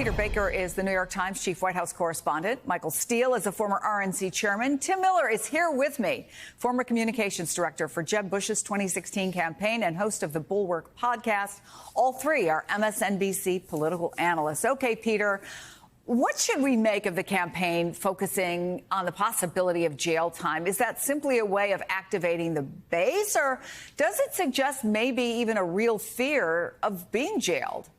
Peter Baker is the New York Times chief White House correspondent. Michael Steele is a former RNC chairman. Tim Miller is here with me, former communications director for Jeb Bush's 2016 campaign and host of the Bulwark podcast. All three are MSNBC political analysts. Okay, Peter, what should we make of the campaign focusing on the possibility of jail time? Is that simply a way of activating the base, or does it suggest maybe even a real fear of being jailed?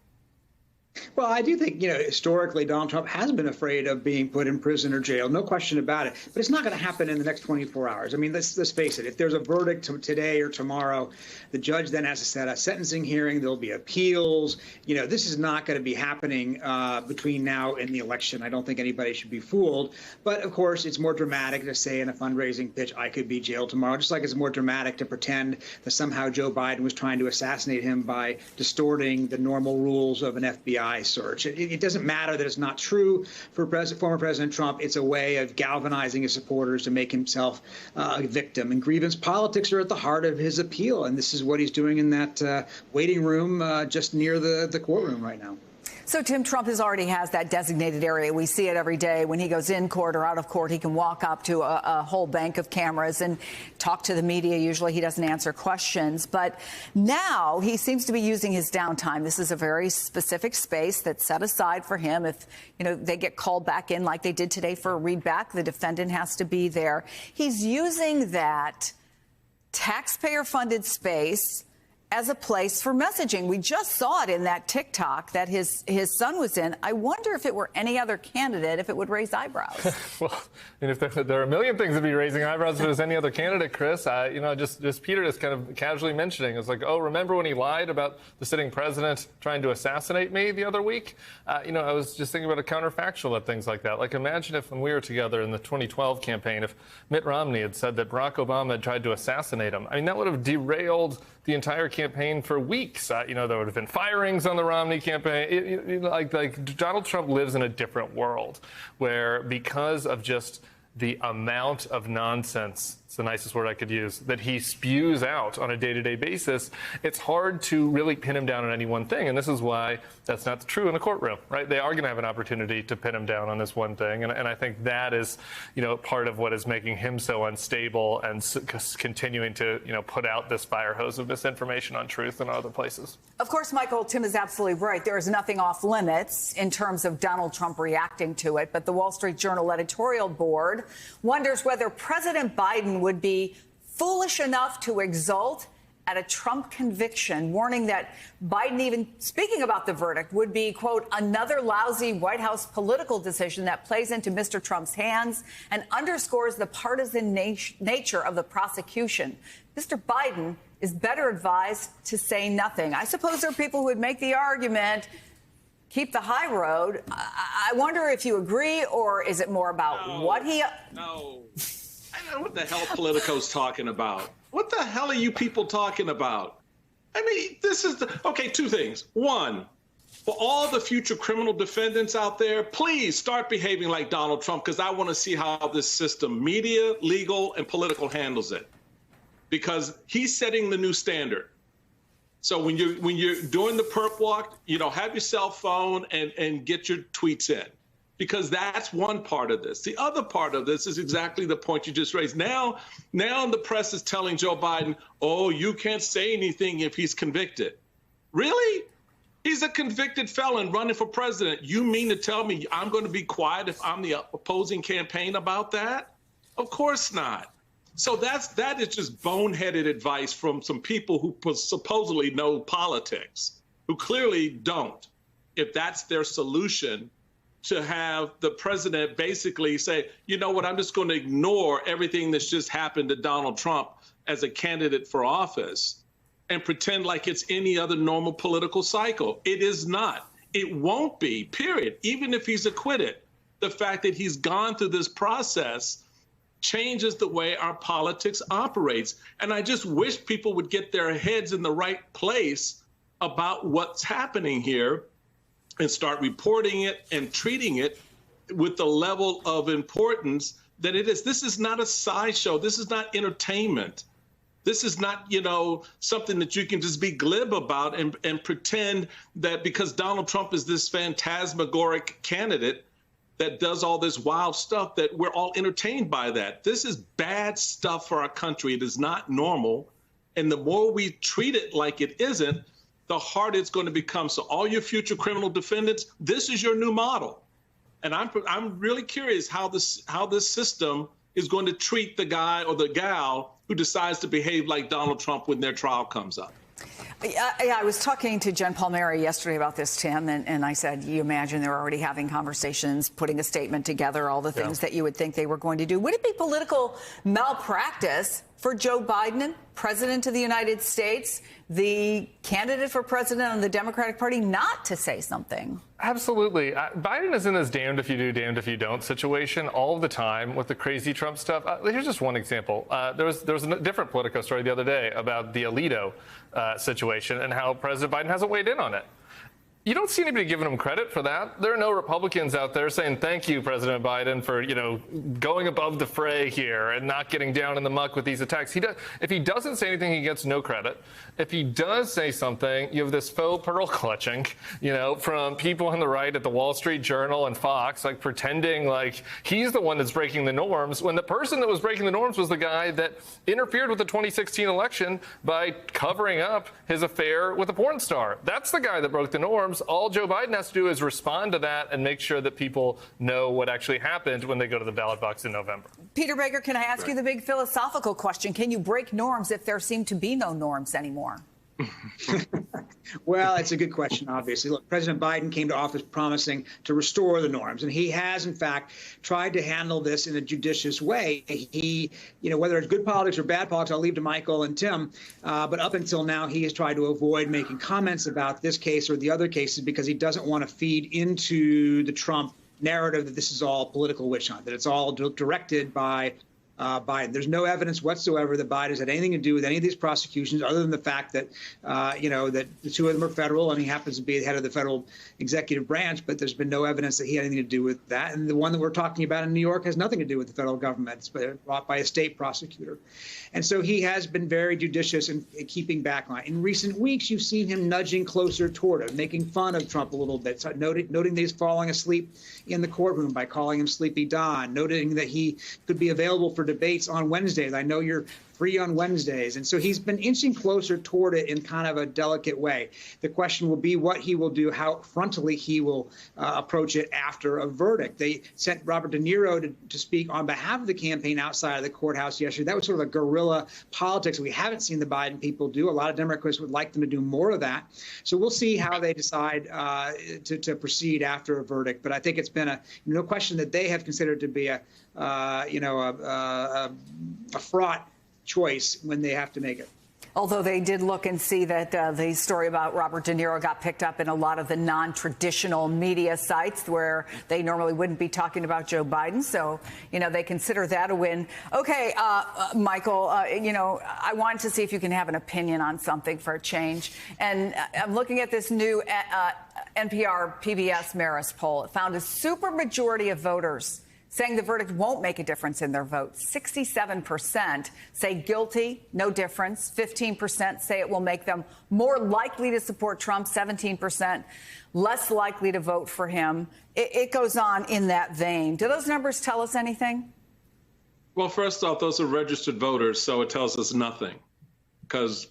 Well, I do think, historically, Donald Trump has been afraid of being put in prison or jail. No question about it. But it's not going to happen in the next 24 hours. I mean, let's face it. If there's a verdict today or tomorrow, the judge then has to set a sentencing hearing. There'll be appeals. This is not going to be happening between now and the election. I don't think anybody should be fooled. But, of course, it's more dramatic to say in a fundraising pitch, I could be jailed tomorrow, just like it's more dramatic to pretend that somehow Joe Biden was trying to assassinate him by distorting the normal rules of an FBI search. It doesn't matter that it's not true for former President Trump. It's a way of galvanizing his supporters to make himself a victim. And grievance politics are at the heart of his appeal. And this is what he's doing in that waiting room just near the courtroom right now. So, Tim, Trump already has that designated area. We see it every day. When he goes in court or out of court, he can walk up to a whole bank of cameras and talk to the media. Usually he doesn't answer questions. But now he seems to be using his downtime. This is a very specific space that's set aside for him. If, they get called back in like they did today for a readback, the defendant has to be there. He's using that taxpayer-funded space as a place for messaging. We just saw it in that TikTok that his son was in. I wonder if it were any other candidate, if it would raise eyebrows. Well, if there are a million things to be raising eyebrows if it was any other candidate, Chris. Just Peter is kind of casually mentioning. It's like, oh, remember when he lied about the sitting president trying to assassinate me the other week? I was just thinking about a counterfactual at things like that. Like, imagine if when we were together in the 2012 campaign, if Mitt Romney had said that Barack Obama had tried to assassinate him. I mean, that would have derailed the entire campaign for weeks. There would have been firings on the Romney campaign. Like Donald Trump lives in a different world where, because of just the amount of nonsense, it's the nicest word I could use, that he spews out on a day-to-day basis, it's hard to really pin him down on any one thing. And this is why that's not true in a courtroom, right? They are going to have an opportunity to pin him down on this one thing. And I think that is, part of what is making him so unstable and continuing to, put out this fire hose of misinformation on truth in other places. Of course, Michael, Tim is absolutely right. There is nothing off limits in terms of Donald Trump reacting to it. But the Wall Street Journal editorial board wonders whether President Biden would be foolish enough to exult at a Trump conviction, warning that Biden, even speaking about the verdict, would be, quote, another lousy White House political decision that plays into Mr. Trump's hands and underscores the partisan nature of the prosecution. Mr. Biden is better advised to say nothing. I suppose there are people who would make the argument, keep the high road. I wonder if you agree, or is it more about what he... No. I don't know what the hell Politico's talking about. What the hell are you people talking about? I mean, this is okay, two things. One, for all the future criminal defendants out there, please start behaving like Donald Trump, because I want to see how this system, media, legal, and political, handles it. Because he's setting the new standard. So when you're doing the perp walk, have your cell phone and get your tweets in. Because that's one part of this. The other part of this is exactly the point you just raised. Now the press is telling Joe Biden, oh, you can't say anything if he's convicted. Really? He's a convicted felon running for president. You mean to tell me I'm going to be quiet if I'm the opposing campaign about that? Of course not. So that is just boneheaded advice from some people who supposedly know politics, who clearly don't. If that's their solution, to have the president basically say, you know what, I'm just going to ignore everything that's just happened to Donald Trump as a candidate for office and pretend like it's any other normal political cycle. It is not. It won't be, period. Even if he's acquitted, the fact that he's gone through this process changes the way our politics operates. And I just wish people would get their heads in the right place about what's happening here and start reporting it and treating it with the level of importance that it is. This is not a sideshow. This is not entertainment. This is not, something that you can just be glib about and pretend that because Donald Trump is this phantasmagoric candidate that does all this wild stuff that we're all entertained by that. This is bad stuff for our country. It is not normal. And the more we treat it like it isn't, the harder it's going to become. So all your future criminal defendants, this is your new model. And I'm really curious how this system is going to treat the guy or the gal who decides to behave like Donald Trump when their trial comes up. Yeah, I was talking to Jen Palmieri yesterday about this, Tim, and I said, you imagine they're already having conversations, putting a statement together, all the things that you would think they were going to do. Would it be political malpractice for Joe Biden, president of the United States, the candidate for president of the Democratic Party, not to say something? Absolutely. Biden is in this damned if you do, damned if you don't situation all the time with the crazy Trump stuff. Here's just one example. There was a different Politico story the other day about the Alito situation and how President Biden hasn't weighed in on it. You don't see anybody giving him credit for that. There are no Republicans out there saying, thank you, President Biden, for, going above the fray here and not getting down in the muck with these attacks. If he doesn't say anything, he gets no credit. If he does say something, you have this faux pearl clutching, from people on the right at the Wall Street Journal and Fox, like pretending like he's the one that's breaking the norms, when the person that was breaking the norms was the guy that interfered with the 2016 election by covering up his affair with a porn star. That's the guy that broke the norms. All Joe Biden has to do is respond to that and make sure that people know what actually happened when they go to the ballot box in November. Peter Baker, can I ask you the big philosophical question? Can you break norms if there seem to be no norms anymore? Well, it's a good question, obviously. Look, President Biden came to office promising to restore the norms, and he has, in fact, tried to handle this in a judicious way. He, whether it's good politics or bad politics, I'll leave to Michael and Tim, but up until now, he has tried to avoid making comments about this case or the other cases because he doesn't want to feed into the Trump narrative that this is all political witch hunt, that it's all directed by Biden. There's no evidence whatsoever that Biden has had anything to do with any of these prosecutions, other than the fact that, that the two of them are federal, and he happens to be the head of the federal executive branch. But there's been no evidence that he had anything to do with that. And the one that we're talking about in New York has nothing to do with the federal government. It's brought by a state prosecutor. And so he has been very judicious in keeping back on it. In recent weeks, you've seen him nudging closer toward it, making fun of Trump a little bit, noting that he's falling asleep in the courtroom by calling him Sleepy Don, noting that he could be available for debates on Wednesdays. I know you're free on Wednesdays. And so he's been inching closer toward it in kind of a delicate way. The question will be what he will do, how frontally he will approach it after a verdict. They sent Robert De Niro to speak on behalf of the campaign outside of the courthouse yesterday. That was sort of a guerrilla politics we haven't seen the Biden people do. A lot of Democrats would like them to do more of that. So we'll see how they decide to proceed after a verdict. But I think it's been no question that they have considered to be a fraught choice when they have to make it. Although they did look and see that the story about Robert De Niro got picked up in a lot of the non-traditional media sites where they normally wouldn't be talking about Joe Biden. So, they consider that a win. Okay, Michael, I wanted to see if you can have an opinion on something for a change. And I'm looking at this new NPR PBS Marist poll. It found a supermajority of voters saying the verdict won't make a difference in their vote. 67% say guilty, no difference. 15% say it will make them more likely to support Trump. 17% less likely to vote for him. It goes on in that vein. Do those numbers tell us anything? Well, first off, those are registered voters, so it tells us nothing, because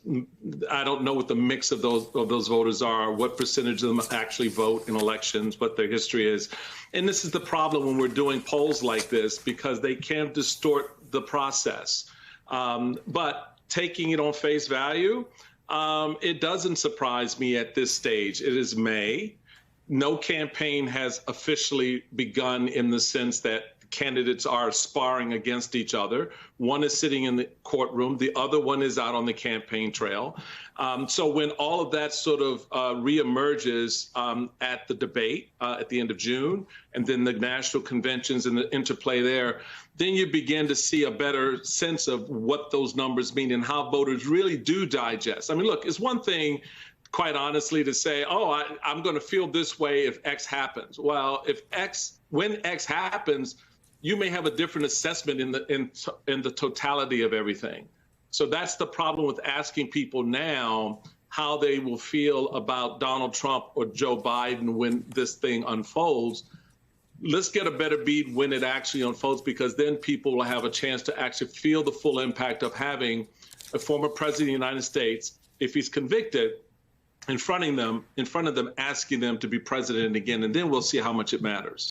I don't know what the mix of those voters are, what percentage of them actually vote in elections, what their history is. And this is the problem when we're doing polls like this, because they can distort the process. But taking it on face value, it doesn't surprise me at this stage. It is May. No campaign has officially begun in the sense that candidates are sparring against each other. One is sitting in the courtroom. The other one is out on the campaign trail. So when all of that sort of reemerges at the debate at the end of June, and then the national conventions and the interplay there, then you begin to see a better sense of what those numbers mean and how voters really do digest. I mean, look, it's one thing, quite honestly, to say, oh, I'm going to feel this way if X happens. Well, when X happens, you may have a different assessment in the totality of everything. So that's the problem with asking people now how they will feel about Donald Trump or Joe Biden when this thing unfolds. Let's get a better beat when it actually unfolds, because then people will have a chance to actually feel the full impact of having a former president of the United States, if he's convicted, in front of them, asking them to be president again, and then we'll see how much it matters.